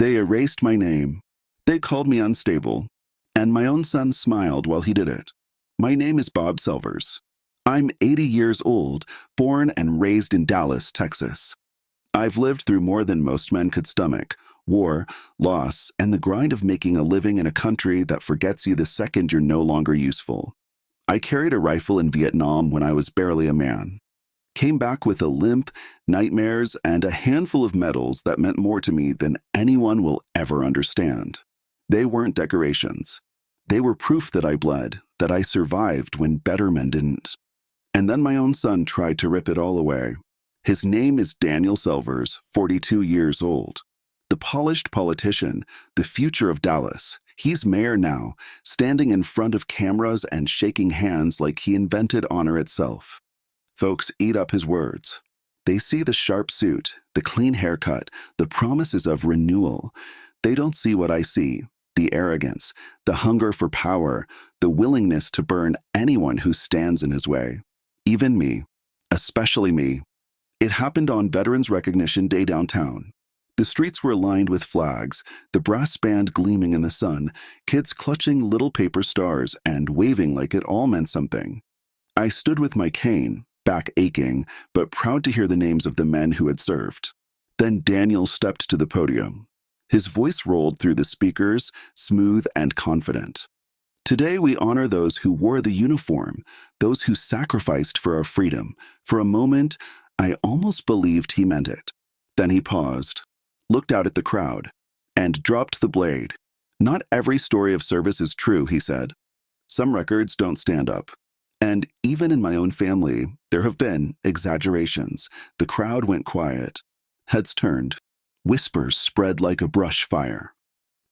They erased my name. They called me unstable. And my own son smiled while he did it. My name is Bob Selvers. I'm 80 years old, born and raised in Dallas, Texas. I've lived through more than most men could stomach: war, loss, and the grind of making a living in a country that forgets you the second you're no longer useful. I carried a rifle in Vietnam when I was barely a man. Came back with a limp, nightmares, and a handful of medals that meant more to me than anyone will ever understand. They weren't decorations. They were proof that I bled, that I survived when better men didn't. And then my own son tried to rip it all away. His name is Daniel Selvers, 42 years old. The polished politician, the future of Dallas. He's mayor now, standing in front of cameras and shaking hands like he invented honor itself. Folks eat up his words. They see the sharp suit, the clean haircut, the promises of renewal. They don't see what I see: the arrogance, the hunger for power, the willingness to burn anyone who stands in his way. Even me, especially me. It happened on Veterans Recognition Day downtown. The streets were lined with flags, the brass band gleaming in the sun, kids clutching little paper stars and waving like it all meant something. I stood with my cane, back aching, but proud to hear the names of the men who had served. Then Daniel stepped to the podium. His voice rolled through the speakers, smooth and confident. Today we honor those who wore the uniform, those who sacrificed for our freedom. For a moment, I almost believed he meant it. Then he paused, looked out at the crowd, and dropped the blade. Not every story of service is true, he said. Some records don't stand up. And even in my own family, there have been exaggerations. The crowd went quiet. Heads turned. Whispers spread like a brush fire.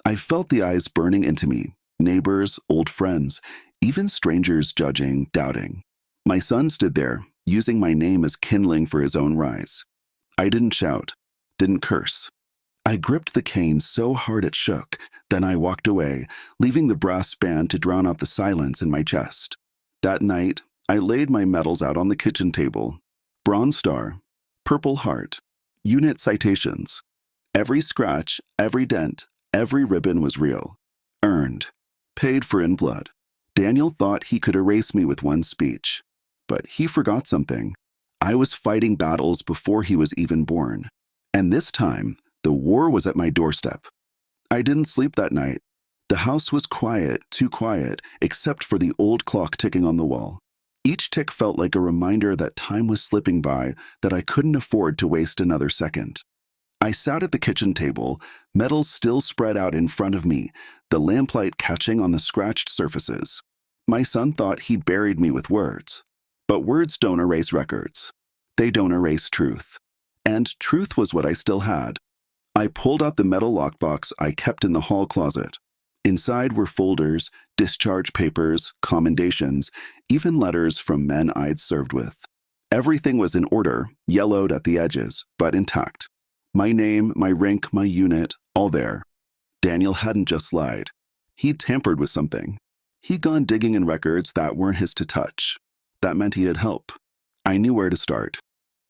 I felt the eyes burning into me. Neighbors, old friends, even strangers judging, doubting. My son stood there, using my name as kindling for his own rise. I didn't shout, didn't curse. I gripped the cane so hard it shook, then I walked away, leaving the brass band to drown out the silence in my chest. That night, I laid my medals out on the kitchen table. Bronze Star, Purple Heart, unit citations. Every scratch, every dent, every ribbon was real. Earned. Paid for in blood. Daniel thought he could erase me with one speech. But he forgot something. I was fighting battles before he was even born. And this time, the war was at my doorstep. I didn't sleep that night. The house was quiet, too quiet, except for the old clock ticking on the wall. Each tick felt like a reminder that time was slipping by, that I couldn't afford to waste another second. I sat at the kitchen table, medals still spread out in front of me, the lamplight catching on the scratched surfaces. My son thought he'd buried me with words. But words don't erase records. They don't erase truth. And truth was what I still had. I pulled out the metal lockbox I kept in the hall closet. Inside were folders, discharge papers, commendations, even letters from men I'd served with. Everything was in order, yellowed at the edges, but intact. My name, my rank, my unit, all there. Daniel hadn't just lied. He'd tampered with something. He'd gone digging in records that weren't his to touch. That meant he had help. I knew where to start.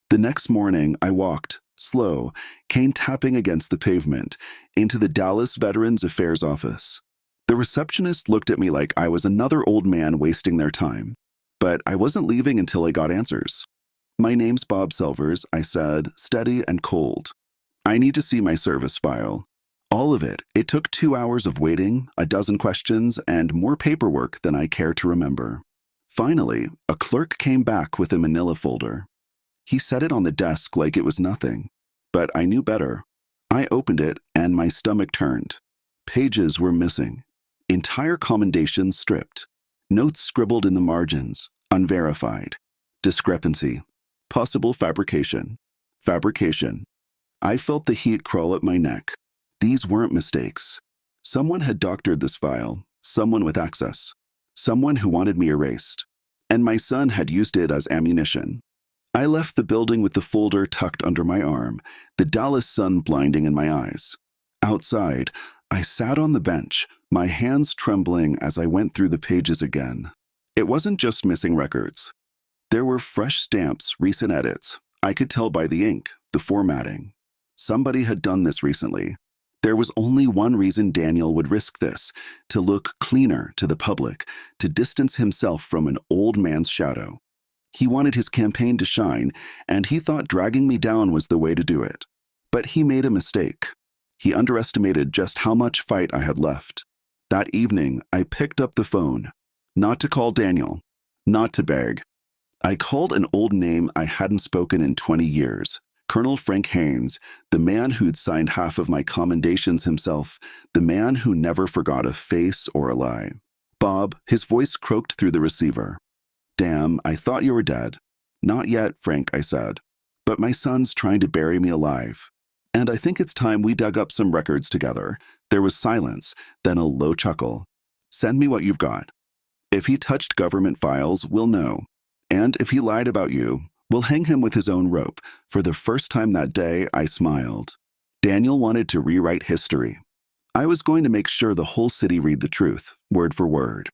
The next morning, I walked, slow, cane tapping against the pavement, into the Dallas Veterans Affairs office. The receptionist looked at me like I was another old man wasting their time. But I wasn't leaving until I got answers. "My name's Bob Selvers," I said, steady and cold. "I need to see my service file." All of it. It took 2 hours of waiting, a dozen questions, and more paperwork than I care to remember. Finally, a clerk came back with a manila folder. He set it on the desk like it was nothing. But I knew better. I opened it, and my stomach turned. Pages were missing. Entire commendations stripped. Notes scribbled in the margins, unverified. Discrepancy. Possible fabrication. Fabrication. I felt the heat crawl up my neck. These weren't mistakes. Someone had doctored this file, someone with access, someone who wanted me erased. And my son had used it as ammunition. I left the building with the folder tucked under my arm, the Dallas sun blinding in my eyes. Outside, I sat on the bench, my hands trembling as I went through the pages again. It wasn't just missing records. There were fresh stamps, recent edits. I could tell by the ink, the formatting. Somebody had done this recently. There was only one reason Daniel would risk this: to look cleaner to the public, to distance himself from an old man's shadow. He wanted his campaign to shine, and he thought dragging me down was the way to do it. But he made a mistake. He underestimated just how much fight I had left. That evening, I picked up the phone. Not to call Daniel, not to beg. I called an old name I hadn't spoken in 20 years. Colonel Frank Haynes, the man who'd signed half of my commendations himself, the man who never forgot a face or a lie. Bob, his voice croaked through the receiver. "Damn, I thought you were dead." "Not yet, Frank," I said. "But my son's trying to bury me alive. And I think it's time we dug up some records together." There was silence, then a low chuckle. "Send me what you've got. If he touched government files, we'll know. And if he lied about you, we'll hang him with his own rope." For the first time that day, I smiled. Daniel wanted to rewrite history. I was going to make sure the whole city read the truth, word for word.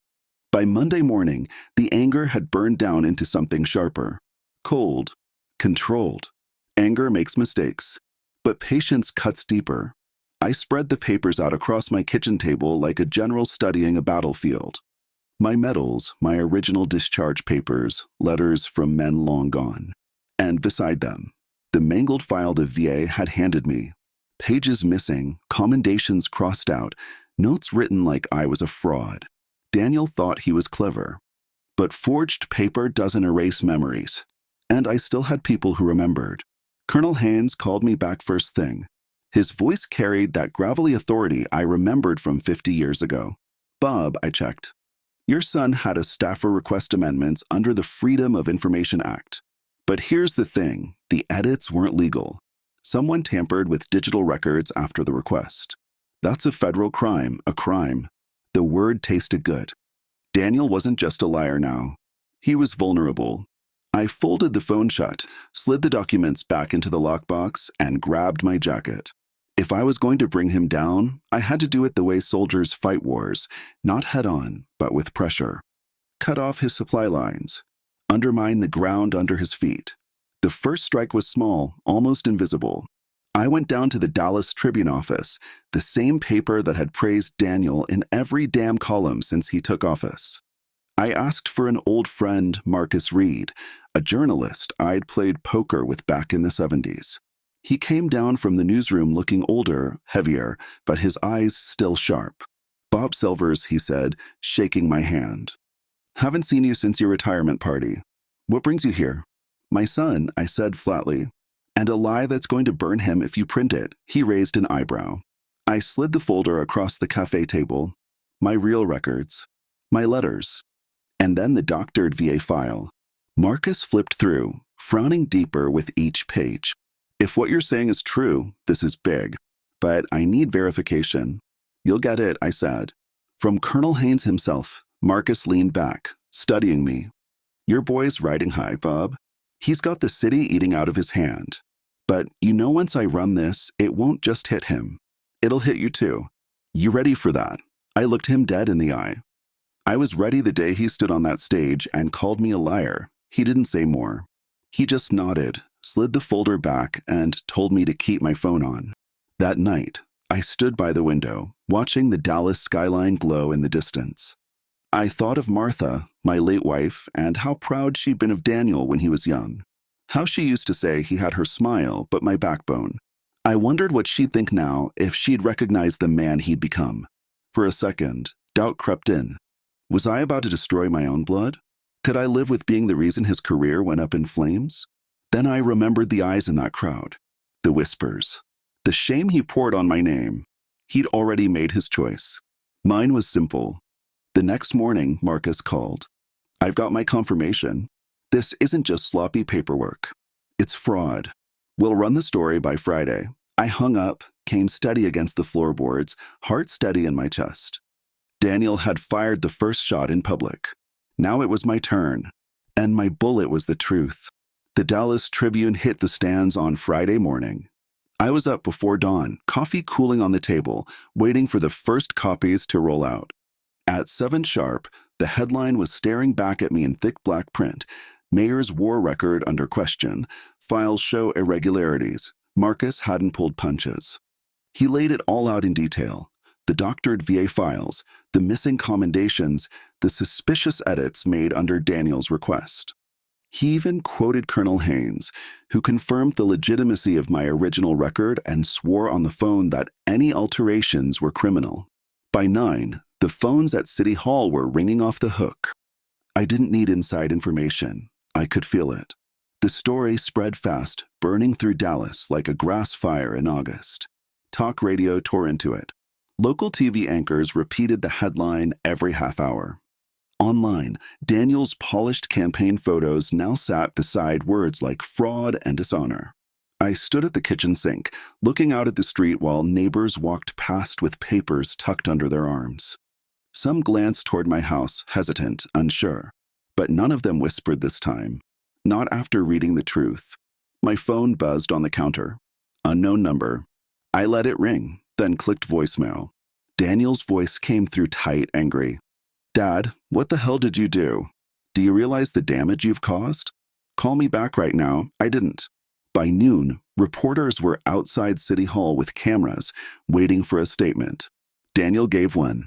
By Monday morning, the anger had burned down into something sharper. Cold. Controlled. Anger makes mistakes. But patience cuts deeper. I spread the papers out across my kitchen table like a general studying a battlefield. My medals, my original discharge papers, letters from men long gone. And beside them, the mangled file the VA had handed me. Pages missing, commendations crossed out, notes written like I was a fraud. Daniel thought he was clever. But forged paper doesn't erase memories. And I still had people who remembered. Colonel Haynes called me back first thing. His voice carried that gravelly authority I remembered from 50 years ago. "Bob," I checked. "Your son had a staffer request amendments under the Freedom of Information Act. But here's the thing, the edits weren't legal. Someone tampered with digital records after the request. That's a federal crime, a crime." The word tasted good. Daniel wasn't just a liar now. He was vulnerable. I folded the phone shut, slid the documents back into the lockbox, and grabbed my jacket. If I was going to bring him down, I had to do it the way soldiers fight wars, not head-on, but with pressure. Cut off his supply lines. Undermine the ground under his feet. The first strike was small, almost invisible. I went down to the Dallas Tribune office, the same paper that had praised Daniel in every damn column since he took office. I asked for an old friend, Marcus Reed, a journalist I'd played poker with back in the 70s. He came down from the newsroom looking older, heavier, but his eyes still sharp. "Bob Silvers," he said, shaking my hand. "Haven't seen you since your retirement party. What brings you here?" "My son," I said flatly. "And a lie that's going to burn him if you print it." He raised an eyebrow. I slid the folder across the cafe table. My real records. My letters. And then the doctored VA file. Marcus flipped through, frowning deeper with each page. "If what you're saying is true, this is big. But I need verification." "You'll get it," I said. From Colonel Haynes himself, Marcus leaned back, studying me. "Your boy's riding high, Bob. He's got the city eating out of his hand. But you know once I run this, it won't just hit him. It'll hit you too. You ready for that?" I looked him dead in the eye. I was ready the day he stood on that stage and called me a liar. He didn't say more. He just nodded, slid the folder back, and told me to keep my phone on. That night, I stood by the window, watching the Dallas skyline glow in the distance. I thought of Martha, my late wife, and how proud she'd been of Daniel when he was young. How she used to say he had her smile, but my backbone. I wondered what she'd think now if she'd recognized the man he'd become. For a second, doubt crept in. Was I about to destroy my own blood? Could I live with being the reason his career went up in flames? Then I remembered the eyes in that crowd, the whispers, the shame he poured on my name. He'd already made his choice. Mine was simple. The next morning, Marcus called. "I've got my confirmation. This isn't just sloppy paperwork. It's fraud. We'll run the story by Friday." I hung up, came steady against the floorboards, heart steady in my chest. Daniel had fired the first shot in public. Now it was my turn. And my bullet was the truth. The Dallas Tribune hit the stands on Friday morning. I was up before dawn, coffee cooling on the table, waiting for the first copies to roll out. At 7 sharp, the headline was staring back at me in thick black print. "Mayor's war record under question. Files show irregularities. Marcus hadn't pulled punches." He laid it all out in detail: the doctored VA files, the missing commendations, the suspicious edits made under Daniel's request. He even quoted Colonel Haynes, who confirmed the legitimacy of my original record and swore on the phone that any alterations were criminal. By 9, the phones at City Hall were ringing off the hook. I didn't need inside information. I could feel it. The story spread fast, burning through Dallas like a grass fire in August. Talk radio tore into it. Local TV anchors repeated the headline every half hour. Online, Daniel's polished campaign photos now sat beside words like fraud and dishonor. I stood at the kitchen sink, looking out at the street while neighbors walked past with papers tucked under their arms. Some glanced toward my house, hesitant, unsure, but none of them whispered this time. Not after reading the truth. My phone buzzed on the counter. Unknown number. I let it ring, then clicked voicemail. Daniel's voice came through tight, angry. Dad, what the hell did you do? Do you realize the damage you've caused? Call me back right now. I didn't. By noon, reporters were outside City Hall with cameras, waiting for a statement. Daniel gave one.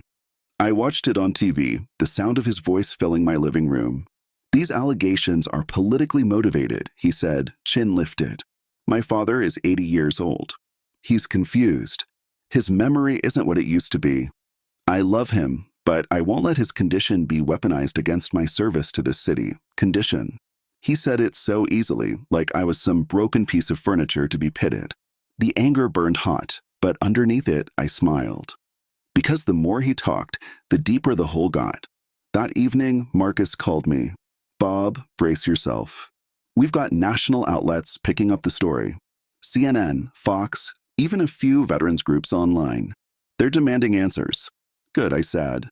I watched it on TV, the sound of his voice filling my living room. These allegations are politically motivated, he said, chin lifted. My father is 80 years old. He's confused. His memory isn't what it used to be. I love him, but I won't let his condition be weaponized against my service to this city. Condition. He said it so easily, like I was some broken piece of furniture to be pitted. The anger burned hot, but underneath it, I smiled. Because the more he talked, the deeper the hole got. That evening, Marcus called me. Bob, brace yourself. We've got national outlets picking up the story. CNN, Fox, even a few veterans groups online. They're demanding answers. Good, I said.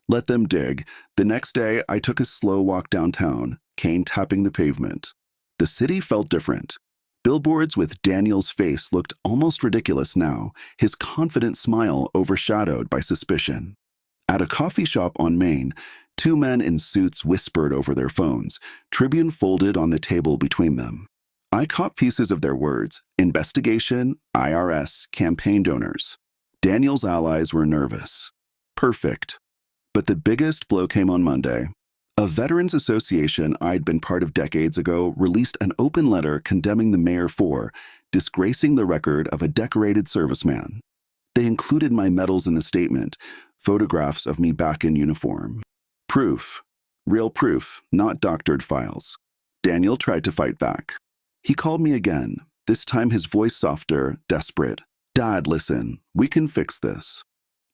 Let them dig. The next day, I took a slow walk downtown, cane tapping the pavement. The city felt different. Billboards with Daniel's face looked almost ridiculous now, his confident smile overshadowed by suspicion. At a coffee shop on Main, 2 men in suits whispered over their phones, Tribune folded on the table between them. I caught pieces of their words: investigation, IRS, campaign donors. Daniel's allies were nervous. Perfect. But the biggest blow came on Monday. A veterans association I'd been part of decades ago released an open letter condemning the mayor for disgracing the record of a decorated serviceman. They included my medals in the statement, photographs of me back in uniform. Proof. Real proof, not doctored files. Daniel tried to fight back. He called me again, this time his voice softer, desperate. Dad, listen, we can fix this.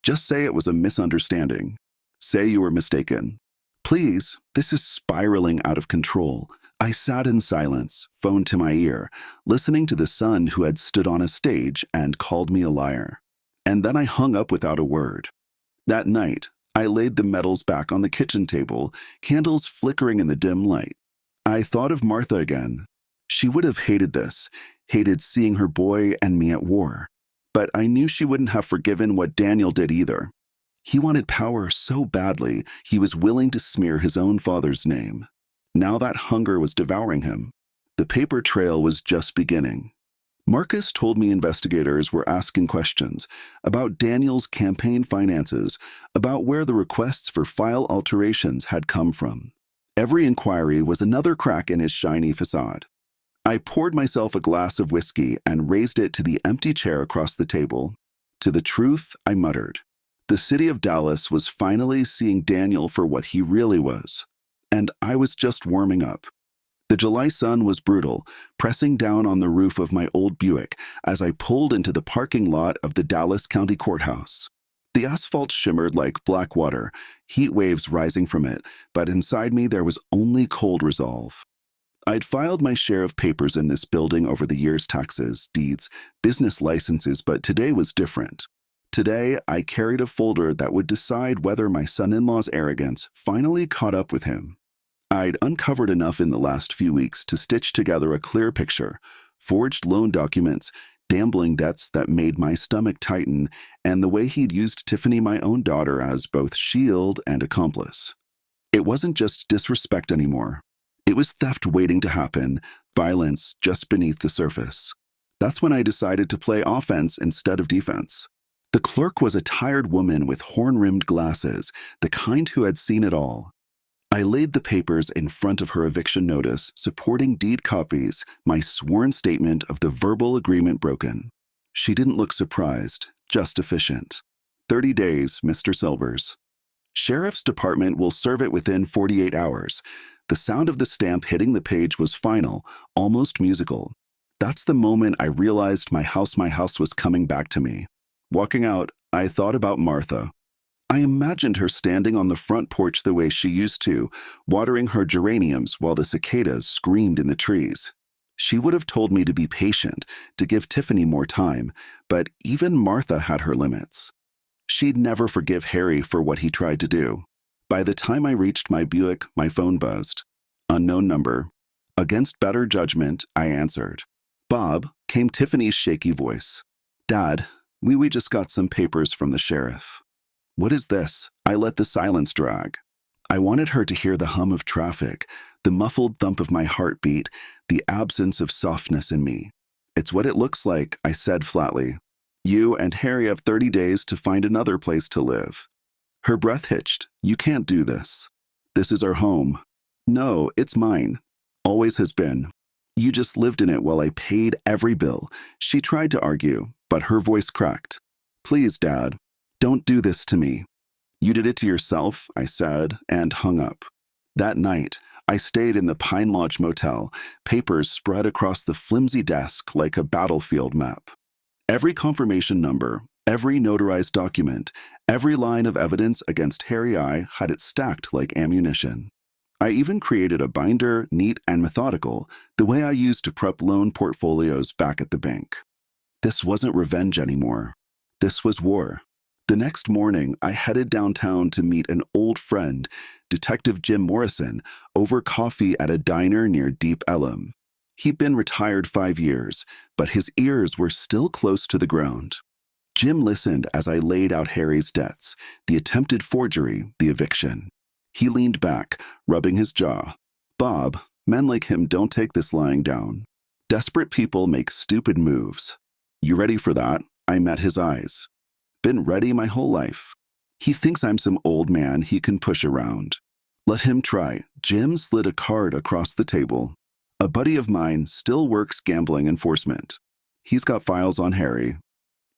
Just say it was a misunderstanding. Say you were mistaken. Please, this is spiraling out of control. I sat in silence, phone to my ear, listening to the son who had stood on a stage and called me a liar. And then I hung up without a word. That night, I laid the medals back on the kitchen table, candles flickering in the dim light. I thought of Martha again. She would have hated this, hated seeing her boy and me at war. But I knew she wouldn't have forgiven what Daniel did either. He wanted power so badly, he was willing to smear his own father's name. Now that hunger was devouring him. The paper trail was just beginning. Marcus told me investigators were asking questions about Daniel's campaign finances, about where the requests for file alterations had come from. Every inquiry was another crack in his shiny facade. I poured myself a glass of whiskey and raised it to the empty chair across the table. To the truth, I muttered. The city of Dallas was finally seeing Daniel for what he really was. And I was just warming up. The July sun was brutal, pressing down on the roof of my old Buick as I pulled into the parking lot of the Dallas County Courthouse. The asphalt shimmered like black water, heat waves rising from it, but inside me there was only cold resolve. I'd filed my share of papers in this building over the years: taxes, deeds, business licenses, but today was different. Today, I carried a folder that would decide whether my son-in-law's arrogance finally caught up with him. I'd uncovered enough in the last few weeks to stitch together a clear picture: forged loan documents, gambling debts that made my stomach tighten, and the way he'd used Tiffany, my own daughter, as both shield and accomplice. It wasn't just disrespect anymore. It was theft waiting to happen, violence just beneath the surface. That's when I decided to play offense instead of defense. The clerk was a tired woman with horn-rimmed glasses, the kind who had seen it all. I laid the papers in front of her eviction notice, supporting deed copies, my sworn statement of the verbal agreement broken. She didn't look surprised, just efficient. 30 days, Mr. Silvers. Sheriff's Department will serve it within 48 hours. The sound of the stamp hitting the page was final, almost musical. That's the moment I realized my house was coming back to me. Walking out, I thought about Martha. I imagined her standing on the front porch the way she used to, watering her geraniums while the cicadas screamed in the trees. She would have told me to be patient, to give Tiffany more time, but even Martha had her limits. She'd never forgive Harry for what he tried to do. By the time I reached my Buick, my phone buzzed. Unknown number. Against better judgment, I answered. "Bob," came Tiffany's shaky voice. "Dad, we just got some papers from the sheriff." "What is this?" I let the silence drag. I wanted her to hear the hum of traffic, the muffled thump of my heartbeat, the absence of softness in me. "It's what it looks like," I said flatly. "You and Harry have 30 days to find another place to live." Her breath hitched. "You can't do this. This is our home." "No, it's mine. Always has been. You just lived in it while I paid every bill." She tried to argue, but her voice cracked. "Please, Dad. Don't do this to me." "You did it to yourself," I said, and hung up. That night, I stayed in the Pine Lodge Motel, papers spread across the flimsy desk like a battlefield map. Every confirmation number, every notarized document, every line of evidence against Harry I had it stacked like ammunition. I even created a binder, neat and methodical, the way I used to prep loan portfolios back at the bank. This wasn't revenge anymore. This was war. The next morning, I headed downtown to meet an old friend, Detective Jim Morrison, over coffee at a diner near Deep Ellum. He'd been retired 5 years, but his ears were still close to the ground. Jim listened as I laid out Harry's debts, the attempted forgery, the eviction. He leaned back, rubbing his jaw. "Bob, men like him don't take this lying down. Desperate people make stupid moves. You ready for that?" I met his eyes. "Been ready my whole life." He thinks I'm some old man he can push around. Let him try. Jim slid a card across the table. "A buddy of mine still works gambling enforcement. He's got files on Harry.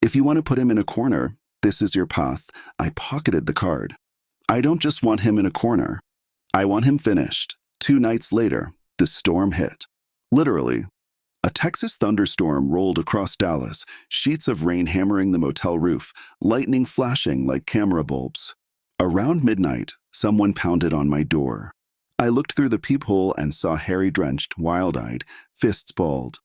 If you want to put him in a corner, this is your path." I pocketed the card. "I don't just want him in a corner. I want him finished." 2 nights later, the storm hit. Literally. A Texas thunderstorm rolled across Dallas, sheets of rain hammering the motel roof, lightning flashing like camera bulbs. Around midnight, someone pounded on my door. I looked through the peephole and saw Harry drenched, wild-eyed, fists balled.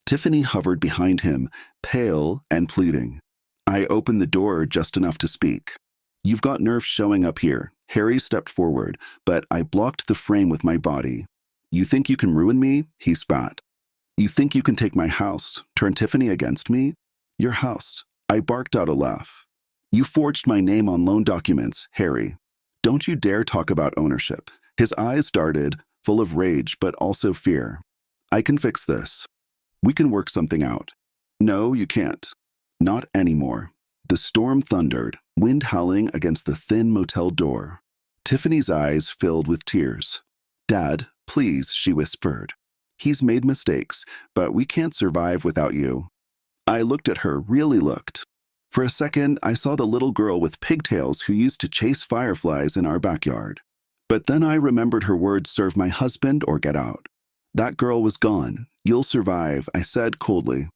Tiffany hovered behind him, pale and pleading. I opened the door just enough to speak. "You've got nerve showing up here." Harry stepped forward, but I blocked the frame with my body. "You think you can ruin me?" he spat. "You think you can take my house, turn Tiffany against me?" "Your house." I barked out a laugh. "You forged my name on loan documents, Harry. Don't you dare talk about ownership." His eyes darted, full of rage but also fear. "I can fix this. We can work something out." "No, you can't. Not anymore." The storm thundered, wind howling against the thin motel door. Tiffany's eyes filled with tears. "Dad, please," she whispered. "He's made mistakes, but we can't survive without you." I looked at her, really looked. For a second, I saw the little girl with pigtails who used to chase fireflies in our backyard. But then I remembered her words, "Serve my husband or get out." That girl was gone. "You'll survive," I said coldly.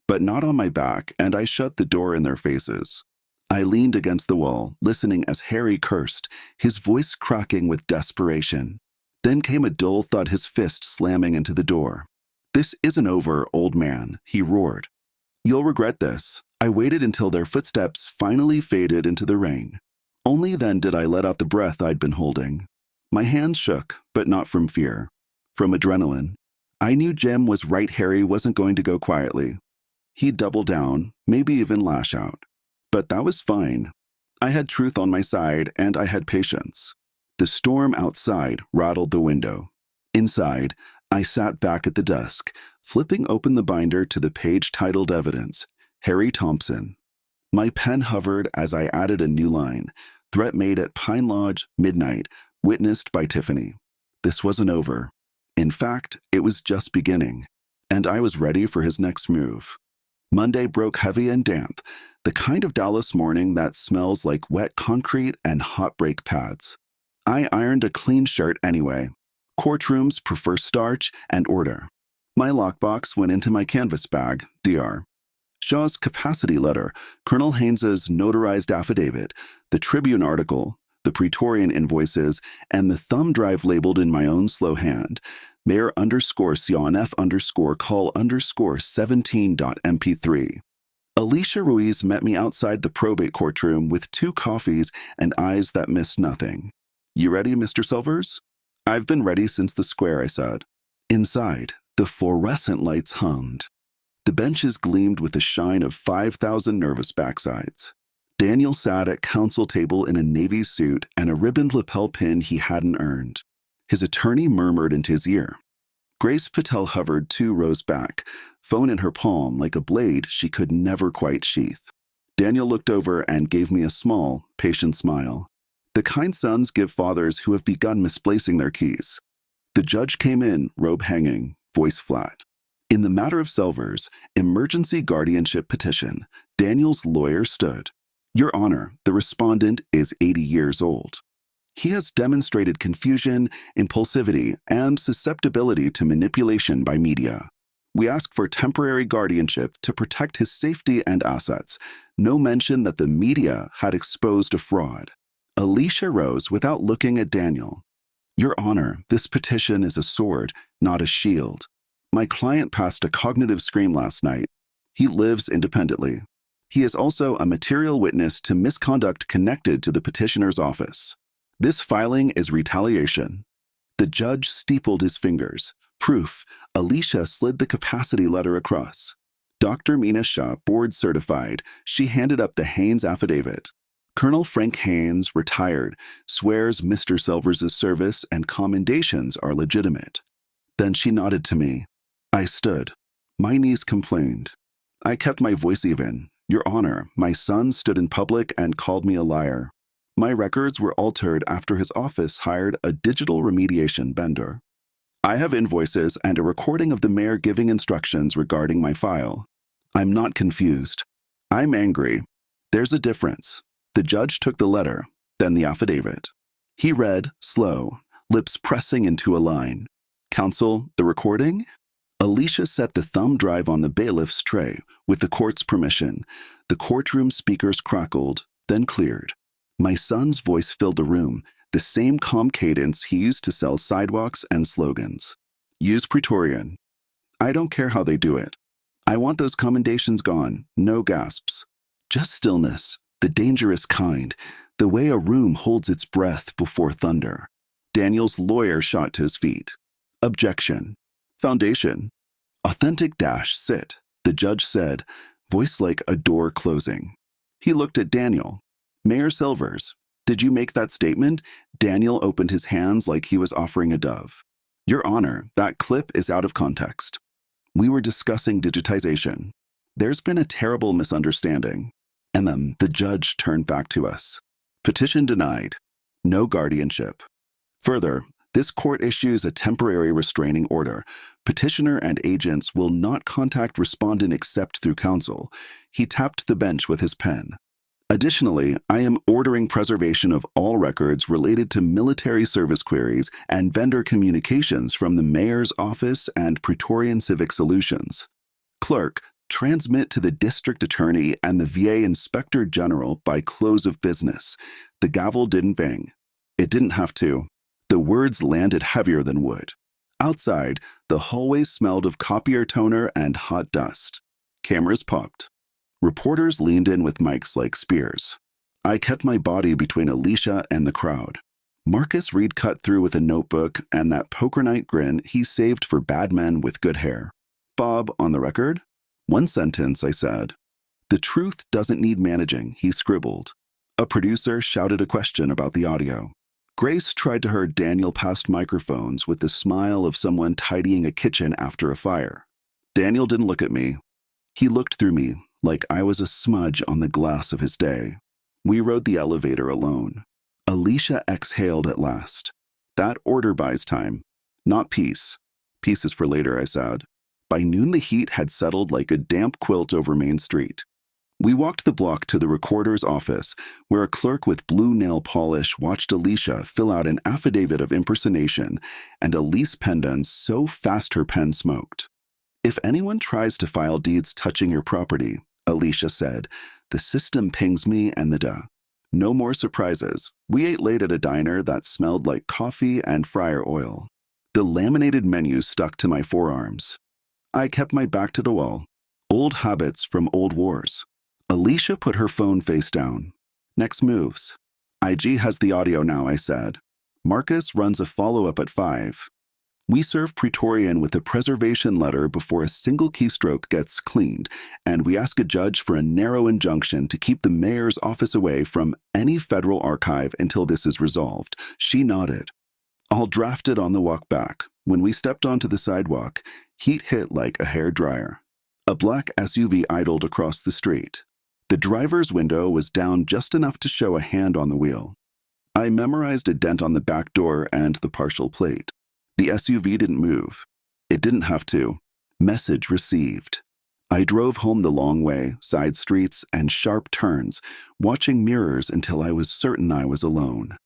But not on my back, and I shut the door in their faces. I leaned against the wall, listening as Harry cursed, his voice cracking with desperation. Then came a dull thud, his fist slamming into the door. "This isn't over, old man," he roared. "You'll regret this." I waited until their footsteps finally faded into the rain. Only then did I let out the breath I'd been holding. My hands shook, but not from fear. From adrenaline. I knew Jim was right. Harry wasn't going to go quietly. He'd double down, maybe even lash out. But that was fine. I had truth on my side, and I had patience. The storm outside rattled the window. Inside, I sat back at the desk, flipping open the binder to the page titled Evidence, Harry Thompson. My pen hovered as I added a new line. Threat made at Pine Lodge, midnight, witnessed by Tiffany. This wasn't over. In fact, it was just beginning, and I was ready for his next move. Monday broke heavy and damp, the kind of Dallas morning that smells like wet concrete and hot brake pads. I ironed a clean shirt anyway. Courtrooms prefer starch and order. My lockbox went into my canvas bag, Dr. Shaw's capacity letter, Colonel Haynes's notarized affidavit, the Tribune article, the Praetorian invoices, and the thumb drive labeled in my own slow hand, mayor_Sion_call_17.mp3. Alicia Ruiz met me outside the probate courtroom with 2 coffees and eyes that missed nothing. You ready, Mr. Silvers? I've been ready since the square, I said. Inside, the fluorescent lights hummed. The benches gleamed with the shine of 5,000 nervous backsides. Daniel sat at counsel table in a navy suit and a ribboned lapel pin he hadn't earned. His attorney murmured into his ear. Grace Patel hovered 2 rows back, phone in her palm like a blade she could never quite sheath. Daniel looked over and gave me a small, patient smile. The kind sons give fathers who have begun misplacing their keys. The judge came in, robe hanging, voice flat. In the matter of Silver's emergency guardianship petition, Daniel's lawyer stood. Your Honor, the respondent is 80 years old. He has demonstrated confusion, impulsivity, and susceptibility to manipulation by media. We ask for temporary guardianship to protect his safety and assets. No mention that the media had exposed a fraud. Alicia rose without looking at Daniel. Your Honor, this petition is a sword, not a shield. My client passed a cognitive scream last night. He lives independently. He is also a material witness to misconduct connected to the petitioner's office. This filing is retaliation. The judge steepled his fingers. Proof. Alicia slid the capacity letter across. Dr. Mina Shah, board certified. She handed up the Haynes affidavit. Colonel Frank Haynes, retired, swears Mr. Silvers' service and commendations are legitimate. Then she nodded to me. I stood. My knees complained. I kept my voice even. Your Honor, my son stood in public and called me a liar. My records were altered after his office hired a digital remediation vendor. I have invoices and a recording of the mayor giving instructions regarding my file. I'm not confused. I'm angry. There's a difference. The judge took the letter, then the affidavit. He read, slow, lips pressing into a line. Counsel, the recording? Alicia set the thumb drive on the bailiff's tray, with the court's permission. The courtroom speakers crackled, then cleared. My son's voice filled the room, the same calm cadence he used to sell sidewalks and slogans. Use Praetorian. I don't care how they do it. I want those commendations gone, no gasps. Just stillness, the dangerous kind, the way a room holds its breath before thunder. Daniel's lawyer shot to his feet. Objection. Foundation. Authentic dash sit, the judge said, voice like a door closing. He looked at Daniel. Mayor Silvers, did you make that statement? Daniel opened his hands like he was offering a dove. Your Honor, that clip is out of context. We were discussing digitization. There's been a terrible misunderstanding. And then the judge turned back to us. Petition denied. No guardianship. Further, this court issues a temporary restraining order. Petitioner and agents will not contact respondent except through counsel. He tapped the bench with his pen. Additionally, I am ordering preservation of all records related to military service queries and vendor communications from the mayor's office and Praetorian Civic Solutions. Clerk, transmit to the district attorney and the VA inspector general by close of business. The gavel didn't bang. It didn't have to. The words landed heavier than wood. Outside, the hallway smelled of copier toner and hot dust. Cameras popped. Reporters leaned in with mics like spears. I kept my body between Alicia and the crowd. Marcus Reed cut through with a notebook and that poker night grin he saved for bad men with good hair. Bob, on the record? One sentence, I said. The truth doesn't need managing, he scribbled. A producer shouted a question about the audio. Grace tried to herd Daniel past microphones with the smile of someone tidying a kitchen after a fire. Daniel didn't look at me. He looked through me like I was a smudge on the glass of his day. We rode the elevator alone. Alicia exhaled at last. That order buys time, not peace. Peace is for later, I said. By noon, the heat had settled like a damp quilt over Main Street. We walked the block to the recorder's office, where a clerk with blue nail polish watched Alicia fill out an affidavit of impersonation and a lease pendant so fast her pen smoked. If anyone tries to file deeds touching your property, Alicia said, the system pings me and the duh. No more surprises. We ate late at a diner that smelled like coffee and fryer oil. The laminated menu stuck to my forearms. I kept my back to the wall. Old habits from old wars. Alicia put her phone face down. Next moves. IG has the audio now, I said. Marcus runs a follow-up at 5. We serve Praetorian with a preservation letter before a single keystroke gets cleaned, and we ask a judge for a narrow injunction to keep the mayor's office away from any federal archive until this is resolved. She nodded. All drafted on the walk back. When we stepped onto the sidewalk, heat hit like a hairdryer. A black SUV idled across the street. The driver's window was down just enough to show a hand on the wheel. I memorized a dent on the back door and the partial plate. The SUV didn't move. It didn't have to. Message received. I drove home the long way, side streets and sharp turns, watching mirrors until I was certain I was alone.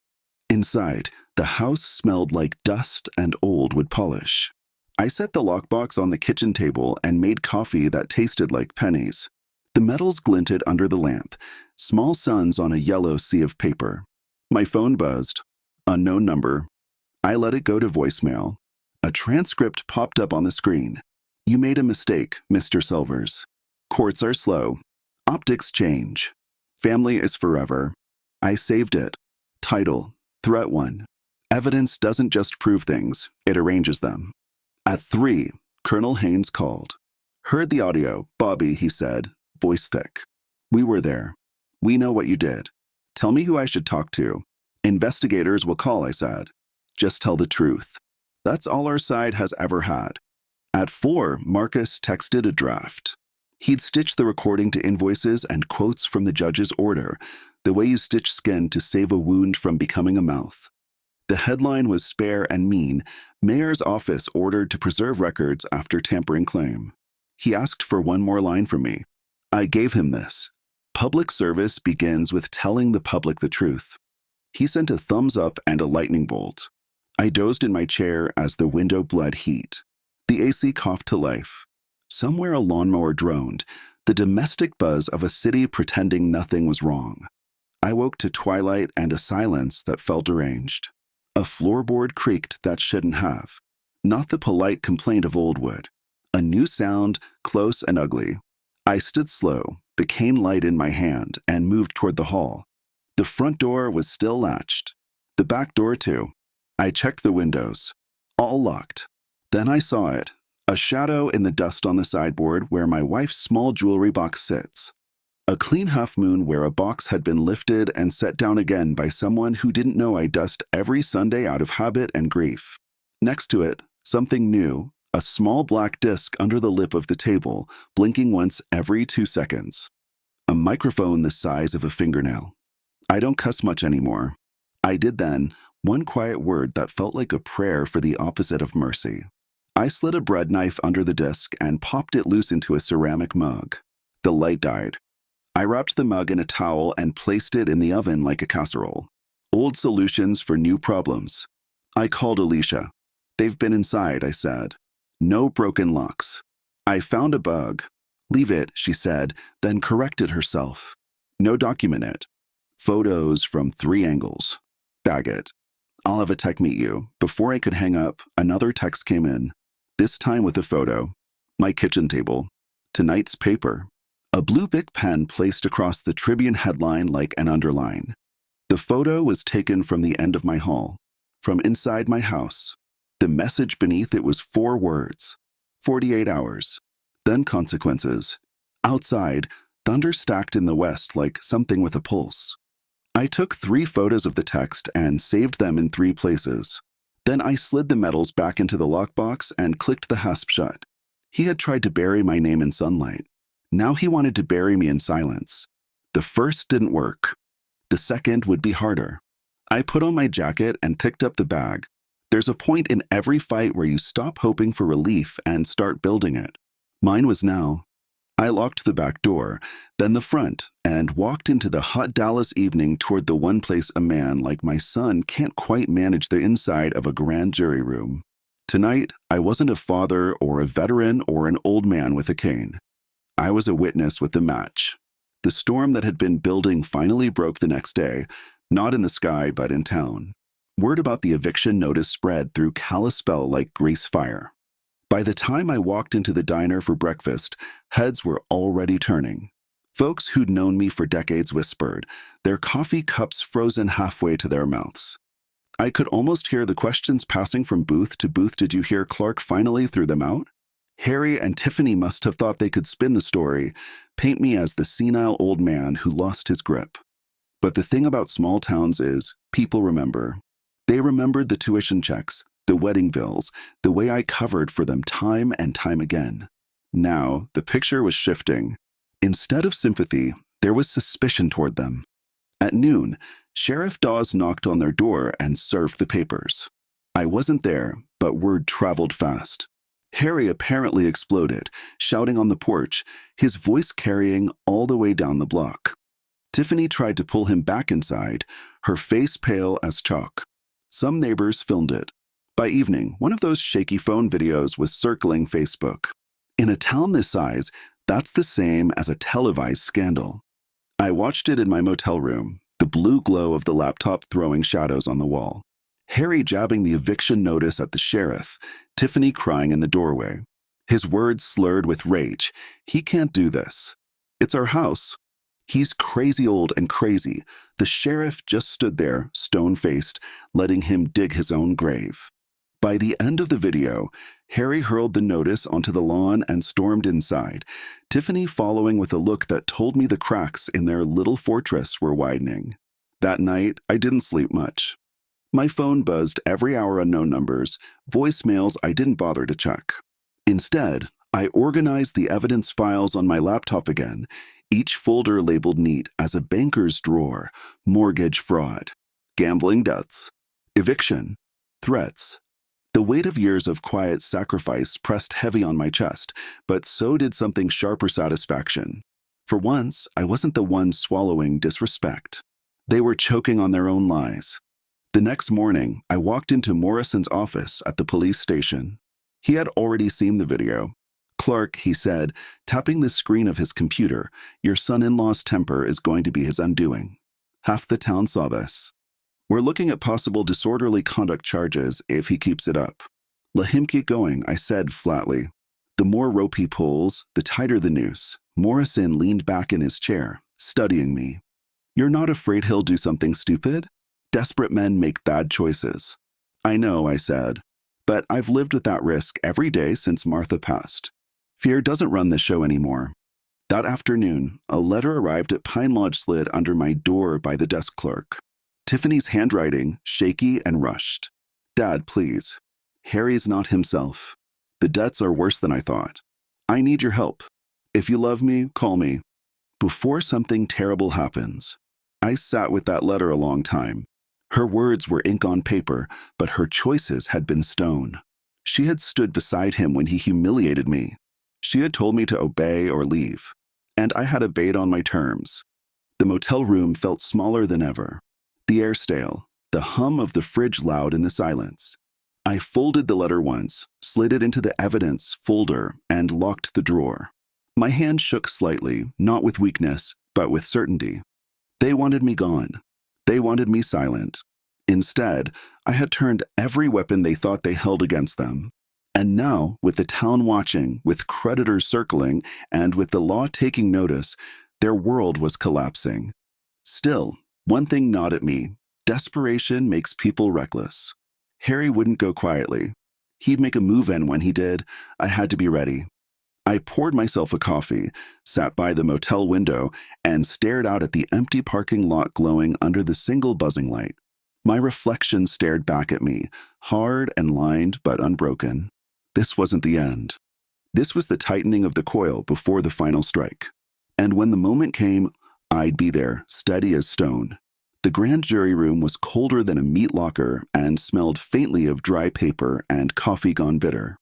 Inside, the house smelled like dust and old wood polish. I set the lockbox on the kitchen table and made coffee that tasted like pennies. The metals glinted under the lamp, small suns on a yellow sea of paper. My phone buzzed. Unknown number. I let it go to voicemail. A transcript popped up on the screen. You made a mistake, Mr. Silvers. Courts are slow. Optics change. Family is forever. I saved it. Title, Threat 1. Evidence doesn't just prove things, it arranges them. At 3, Colonel Haynes called. Heard the audio, Bobby, he said, voice thick. We were there. We know what you did. Tell me who I should talk to. Investigators will call, I said. Just tell the truth. That's all our side has ever had. At 4, Marcus texted a draft. He'd stitched the recording to invoices and quotes from the judge's order, the way you stitch skin to save a wound from becoming a mouth. The headline was spare and mean, Mayor's office ordered to preserve records after tampering claim. He asked for one more line from me. I gave him this. Public service begins with telling the public the truth. He sent a thumbs up and a lightning bolt. I dozed in my chair as the window bled heat. The AC coughed to life. Somewhere a lawnmower droned, the domestic buzz of a city pretending nothing was wrong. I woke to twilight and a silence that felt deranged. A floorboard creaked that shouldn't have. Not the polite complaint of old wood. A new sound, close and ugly. I stood slow, the cane light in my hand, and moved toward the hall. The front door was still latched. The back door, too. I checked the windows. All locked. Then I saw it, a shadow in the dust on the sideboard where my wife's small jewelry box sits. A clean half-moon where a box had been lifted and set down again by someone who didn't know I dust every Sunday out of habit and grief. Next to it, something new, a small black disc under the lip of the table, blinking once every 2 seconds. A microphone the size of a fingernail. I don't cuss much anymore. I did then, one quiet word that felt like a prayer for the opposite of mercy. I slid a bread knife under the disc and popped it loose into a ceramic mug. The light died. I wrapped the mug in a towel and placed it in the oven like a casserole. Old solutions for new problems. I called Alicia. They've been inside, I said. No broken locks. I found a bug. Leave it, she said, then corrected herself. No document it. Photos from 3 angles. Bag it. I'll have a tech meet you. Before I could hang up, another text came in. This time with a photo. My kitchen table. Tonight's paper. A blue Bic pen placed across the Tribune headline like an underline. The photo was taken from the end of my hall, from inside my house. The message beneath it was 4 words. 48 hours. Then consequences. Outside, thunder stacked in the west like something with a pulse. I took 3 photos of the text and saved them in 3 places. Then I slid the metals back into the lockbox and clicked the hasp shut. He had tried to bury my name in sunlight. Now he wanted to bury me in silence. The first didn't work. The second would be harder. I put on my jacket and picked up the bag. There's a point in every fight where you stop hoping for relief and start building it. Mine was now. I locked the back door, then the front, and walked into the hot Dallas evening toward the one place a man like my son can't quite manage the inside of a grand jury room. Tonight, I wasn't a father or a veteran or an old man with a cane. I was a witness with the match. The storm that had been building finally broke the next day, not in the sky but in town. Word about the eviction notice spread through Kalispell like grease fire. By the time I walked into the diner for breakfast, heads were already turning. Folks who'd known me for decades whispered, their coffee cups frozen halfway to their mouths. I could almost hear the questions passing from booth to booth. Did you hear Clark finally threw them out? Harry and Tiffany must have thought they could spin the story, paint me as the senile old man who lost his grip. But the thing about small towns is, people remember. They remembered the tuition checks, the wedding bills, the way I covered for them time and time again. Now, the picture was shifting. Instead of sympathy, there was suspicion toward them. At noon, Sheriff Dawes knocked on their door and served the papers. I wasn't there, but word traveled fast. Harry apparently exploded, shouting on the porch, his voice carrying all the way down the block. Tiffany tried to pull him back inside, her face pale as chalk. Some neighbors filmed it. By evening, one of those shaky phone videos was circling Facebook. In a town this size, that's the same as a televised scandal. I watched it in my motel room, the blue glow of the laptop throwing shadows on the wall. Harry jabbing the eviction notice at the sheriff, Tiffany crying in the doorway. His words slurred with rage. He can't do this. It's our house. He's crazy old and crazy. The sheriff just stood there, stone-faced, letting him dig his own grave. By the end of the video, Harry hurled the notice onto the lawn and stormed inside, Tiffany following with a look that told me the cracks in their little fortress were widening. That night, I didn't sleep much. My phone buzzed every hour, unknown numbers, voicemails I didn't bother to check. Instead, I organized the evidence files on my laptop again, each folder labeled neat as a banker's drawer, mortgage fraud, gambling debts, eviction, threats. The weight of years of quiet sacrifice pressed heavy on my chest, but so did something sharper satisfaction. For once, I wasn't the one swallowing disrespect. They were choking on their own lies. The next morning, I walked into Morrison's office at the police station. He had already seen the video. "Clark," he said, tapping the screen of his computer, "your son-in-law's temper is going to be his undoing. Half the town saw this. We're looking at possible disorderly conduct charges if he keeps it up." "Let him keep going," I said flatly. The more rope he pulls, the tighter the noose. Morrison leaned back in his chair, studying me. "You're not afraid he'll do something stupid? Desperate men make bad choices." "I know," I said, "but I've lived with that risk every day since Martha passed. Fear doesn't run the show anymore." That afternoon, a letter arrived at Pine Lodge slid under my door by the desk clerk. Tiffany's handwriting, shaky and rushed. "Dad, please. Harry's not himself. The debts are worse than I thought. I need your help. If you love me, call me. Before something terrible happens." I sat with that letter a long time. Her words were ink on paper, but her choices had been stone. She had stood beside him when he humiliated me. She had told me to obey or leave, and I had obeyed on my terms. The motel room felt smaller than ever. The air stale, the hum of the fridge loud in the silence. I folded the letter once, slid it into the evidence folder, and locked the drawer. My hand shook slightly, not with weakness, but with certainty. They wanted me gone. They wanted me silent. Instead, I had turned every weapon they thought they held against them. And now, with the town watching, with creditors circling, and with the law taking notice, their world was collapsing. Still, one thing gnawed at me. Desperation makes people reckless. Harry wouldn't go quietly. He'd make a move, and when he did, I had to be ready. I poured myself a coffee, sat by the motel window, and stared out at the empty parking lot glowing under the single buzzing light. My reflection stared back at me, hard and lined but unbroken. This wasn't the end. This was the tightening of the coil before the final strike. And when the moment came, I'd be there, steady as stone. The grand jury room was colder than a meat locker and smelled faintly of dry paper and coffee gone bitter.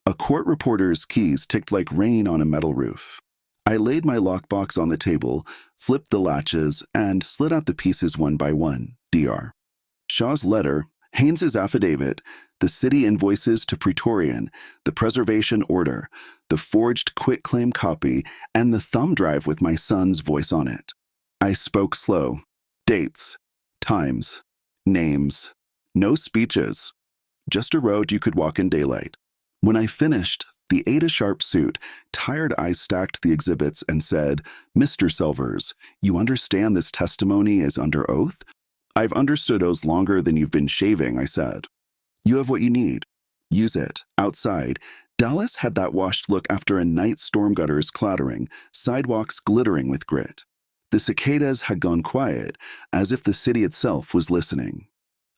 A court reporter's keys ticked like rain on a metal roof. I laid my lockbox on the table, flipped the latches, and slid out the pieces one by one. Dr. Shaw's letter, Haynes's affidavit, the city invoices to Praetorian, the preservation order, the forged quitclaim copy, and the thumb drive with my son's voice on it. I spoke slow. Dates, times, names, no speeches, just a road you could walk in daylight. When I finished, the Ada Sharp suit, tired eyes stacked the exhibits and said, "Mr. Selvers, you understand this testimony is under oath?" "I've understood oaths longer than you've been shaving," I said. "You have what you need. Use it." Outside, Dallas had that washed look after a night, storm gutters clattering, sidewalks glittering with grit. The cicadas had gone quiet, as if the city itself was listening.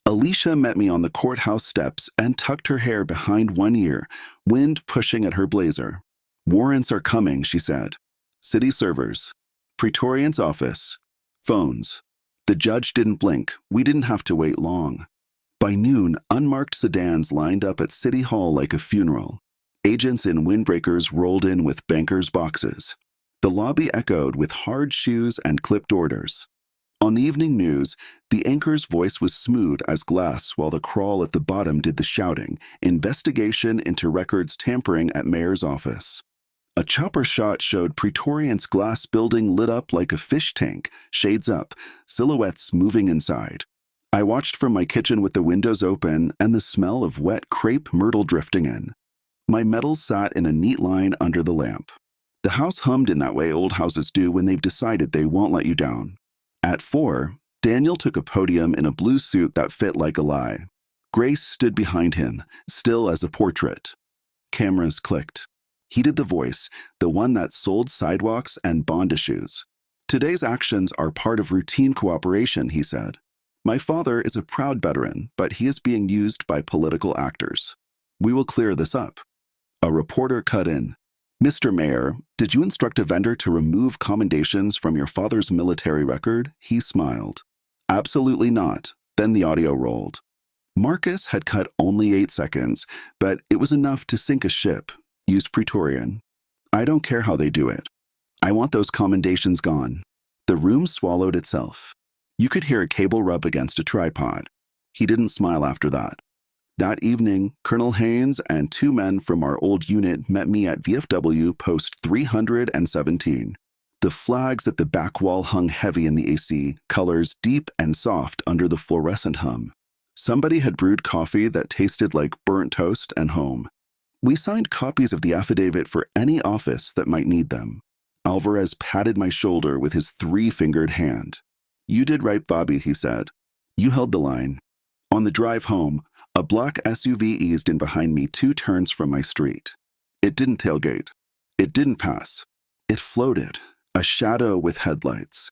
Alicia met me on the courthouse steps and tucked her hair behind one ear, wind pushing at her blazer. "Warrants are coming," she said. "City servers. Praetorian's office. Phones." The judge didn't blink. We didn't have to wait long. By noon, unmarked sedans lined up at City Hall like a funeral. Agents in windbreakers rolled in with bankers' boxes. The lobby echoed with hard shoes and clipped orders. On the evening news, the anchor's voice was smooth as glass while the crawl at the bottom did the shouting, investigation into records tampering at mayor's office. A chopper shot showed Praetorian's glass building lit up like a fish tank, shades up, silhouettes moving inside. I watched from my kitchen with the windows open and the smell of wet crepe myrtle drifting in. My medals sat in a neat line under the lamp. The house hummed in that way old houses do when they've decided they won't let you down. At 4, Daniel took a podium in a blue suit that fit like a lie. Grace stood behind him, still as a portrait. Cameras clicked. He did the voice, the one that sold sidewalks and bond issues. "Today's actions are part of routine cooperation," he said. "My father is a proud veteran, but he is being used by political actors. We will clear this up." A reporter cut in. "Mr. Mayor, did you instruct a vendor to remove commendations from your father's military record?" He smiled. "Absolutely not." Then the audio rolled. Marcus had cut only 8 seconds, but it was enough to sink a ship. Used Praetorian. "I don't care how they do it. I want those commendations gone." The room swallowed itself. You could hear a cable rub against a tripod. He didn't smile after that. That evening, Colonel Haynes and 2 men from our old unit met me at VFW Post 317. The flags at the back wall hung heavy in the AC, colors deep and soft under the fluorescent hum. Somebody had brewed coffee that tasted like burnt toast and home. We signed copies of the affidavit for any office that might need them. Alvarez patted my shoulder with his 3-fingered hand. "You did right, Bobby," he said. "You held the line." On the drive home, a black SUV eased in behind me 2 turns from my street. It didn't tailgate. It didn't pass. It floated, a shadow with headlights.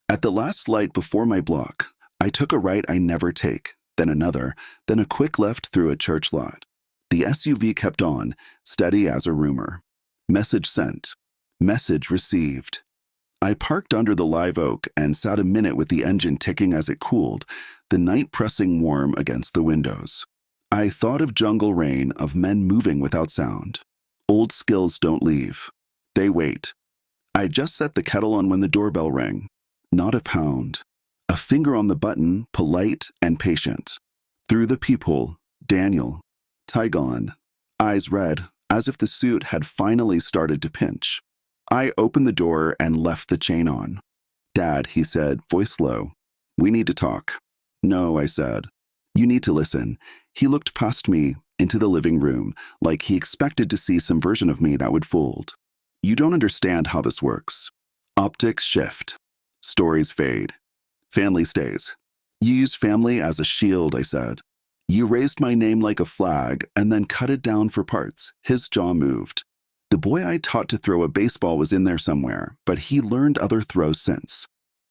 At the last light before my block, I took a right I never take, then another, then a quick left through a church lot. The SUV kept on, steady as a rumor. Message sent. Message received. I parked under the live oak and sat a minute with the engine ticking as it cooled, the night pressing warm against the windows. I thought of jungle rain, of men moving without sound. Old skills don't leave. They wait. I just set the kettle on when the doorbell rang. Not a pound. A finger on the button, polite and patient. Through the peephole, Daniel. Tygon. Eyes red, as if the suit had finally started to pinch. I opened the door and left the chain on. "Dad," he said, voice low. "We need to talk." "No," I said. "You need to listen." He looked past me, into the living room, like he expected to see some version of me that would fold. "You don't understand how this works. Optics shift. Stories fade. Family stays. You use family as a shield," I said. "You raised my name like a flag and then cut it down for parts." His jaw moved. "The boy I taught to throw a baseball was in there somewhere, but he learned other throws since."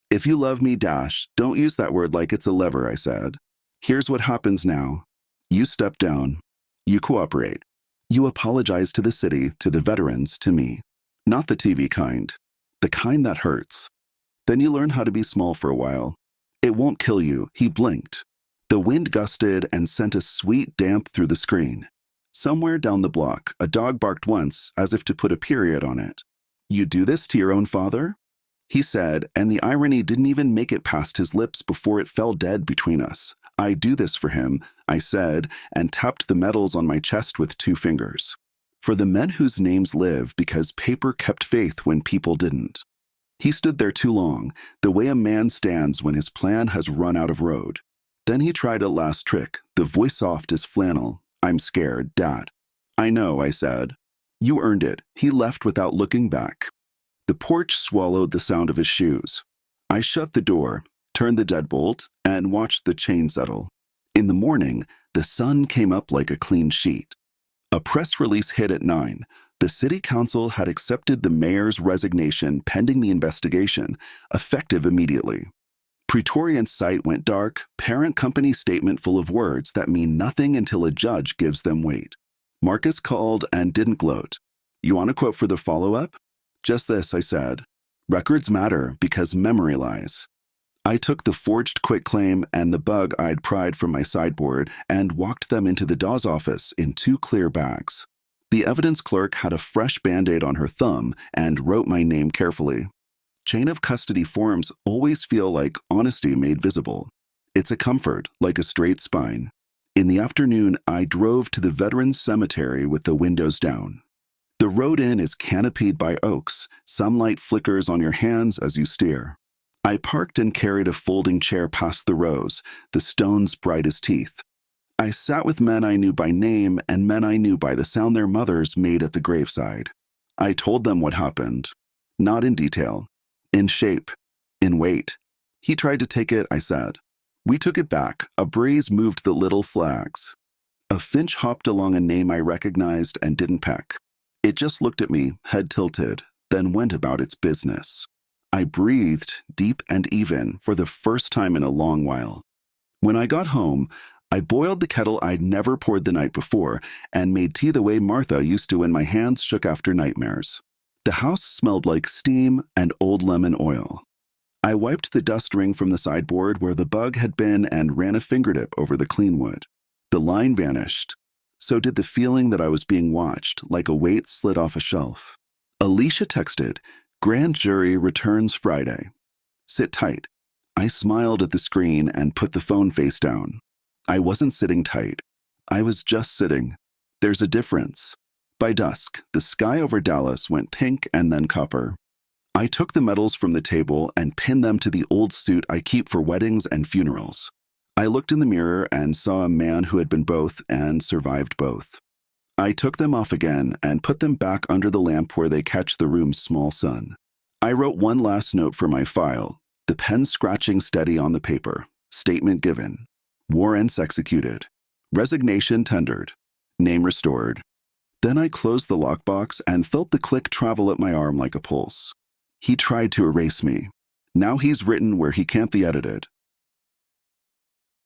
"If you love me, don't use that word like it's a lever," I said. "Here's what happens now. You step down. You cooperate. You apologize to the city, to the veterans, to me. Not the TV kind. The kind that hurts. Then you learn how to be small for a while. It won't kill you, he blinked. The wind gusted and sent a sweet damp through the screen. Somewhere down the block, a dog barked once, as if to put a period on it. You do this to your own father? He said, and the irony didn't even make it past his lips before it fell dead between us. I do this for him, I said, and tapped the medals on my chest with 2 fingers. For the men whose names live because paper kept faith when people didn't. He stood there too long, the way a man stands when his plan has run out of road. Then he tried a last trick, the voice soft as flannel. I'm scared, Dad. I know, I said. You earned it. He left without looking back. The porch swallowed the sound of his shoes. I shut the door, turned the deadbolt, and watched the chain settle. In the morning, the sun came up like a clean sheet. A press release hit at 9. The city council had accepted the mayor's resignation pending the investigation, effective immediately. Praetorian's site went dark, parent company statement full of words that mean nothing until a judge gives them weight. Marcus called and didn't gloat. You want a quote for the follow-up? Just this, I said. Records matter because memory lies. I took the forged quitclaim and the bug I'd pried from my sideboard and walked them into the Dawes office in 2 clear bags. The evidence clerk had a fresh Band-Aid on her thumb and wrote my name carefully. Chain of custody forms always feel like honesty made visible. It's a comfort, like a straight spine. In the afternoon, I drove to the Veterans Cemetery with the windows down. The road in is canopied by oaks. Sunlight flickers on your hands as you steer. I parked and carried a folding chair past the rows, the stones bright as teeth. I sat with men I knew by name and men I knew by the sound their mothers made at the graveside. I told them what happened. Not in detail. In shape. In weight. He tried to take it, I said. We took it back. A breeze moved the little flags. A finch hopped along a name I recognized and didn't peck. It just looked at me, head tilted, then went about its business. I breathed, deep and even, for the first time in a long while. When I got home, I boiled the kettle I'd never poured the night before and made tea the way Martha used to when my hands shook after nightmares. The house smelled like steam and old lemon oil. I wiped the dust ring from the sideboard where the bug had been and ran a fingertip over the clean wood. The line vanished. So did the feeling that I was being watched, like a weight slid off a shelf. Alicia texted, "Grand jury returns Friday. Sit tight." I smiled at the screen and put the phone face down. I wasn't sitting tight. I was just sitting. There's a difference. By dusk, the sky over Dallas went pink and then copper. I took the medals from the table and pinned them to the old suit I keep for weddings and funerals. I looked in the mirror and saw a man who had been both and survived both. I took them off again and put them back under the lamp where they catch the room's small sun. I wrote one last note for my file, the pen scratching steady on the paper. Statement given. Warrants executed. Resignation tendered. Name restored. Then I closed the lockbox and felt the click travel up my arm like a pulse. He tried to erase me. Now he's written where he can't be edited.